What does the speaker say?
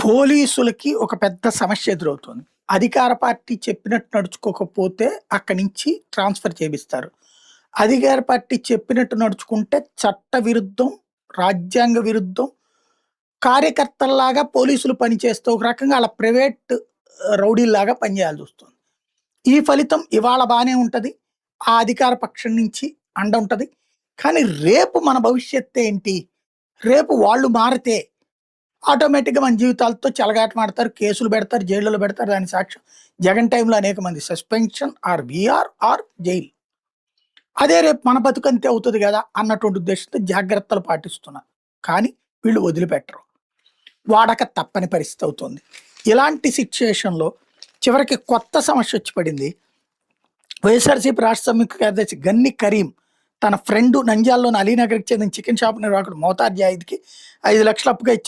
పోలీసులకి ఒక పెద్ద సమస్య ఎదురవుతుంది. అధికార పార్టీ చెప్పినట్టు నడుచుకోకపోతే అక్కడి నుంచి ట్రాన్స్‌ఫర్ చేపిస్తారు. అధికార పార్టీ చెప్పినట్టు నడుచుకుంటే చట్ట విరుద్ధం, రాజ్యాంగ విరుద్ధం, కార్యకర్తల్లాగా పోలీసులు పనిచేస్తూ ఒక రకంగా ఆళ్ళ ప్రైవేట్ రౌడీల్లాగా పనిచేయాల్సొస్తుంది. ఈ ఫలితం ఇవాళ బానే ఉంటది. ఆ అధికార పక్షం నుంచి అండ ఉంటది. కానీ రేపు మన భవిష్యత్తేంటి? రేపు వాళ్ళు మారితే ఆటోమేటిక్‌గా మన జీవితాలతో చెలగాటమాడతారు. కేసులు పెడతారు. జైళ్ళలో పెడతారు. దానికి సాక్ష్యం జగన్ టైంలో అనేక మంది suspension or V R or jail. అదే రేపు మన బతుకంతే అవుతది గదా! అన్నటువంటి ఉద్దేశంతో జాగ్రత్తలు పాటిస్తున్నారు. కానీ వీళ్ళు వదిలిపెట్టరు. వాడక తప్పని పరిస్థితి అవుతుంది. ఇలాంటి సిట్యుయేషన్‌లో చివరికి కొత్త సమస్యొచ్చి పడింది. వైఎస్ఆర్‌సీపీ రాష్ట్ర సంయుక్త కార్యదర్శి గన్ని కరీం తన ఫ్రెండు నంద్యాలలోని అలీనగర్‌కి చెందిన చికెన్ షాప్ నిర్వాహకుడు మోతార్ జాహిద్‌కి 5,00,000 అప్పుగా ఇచ్చి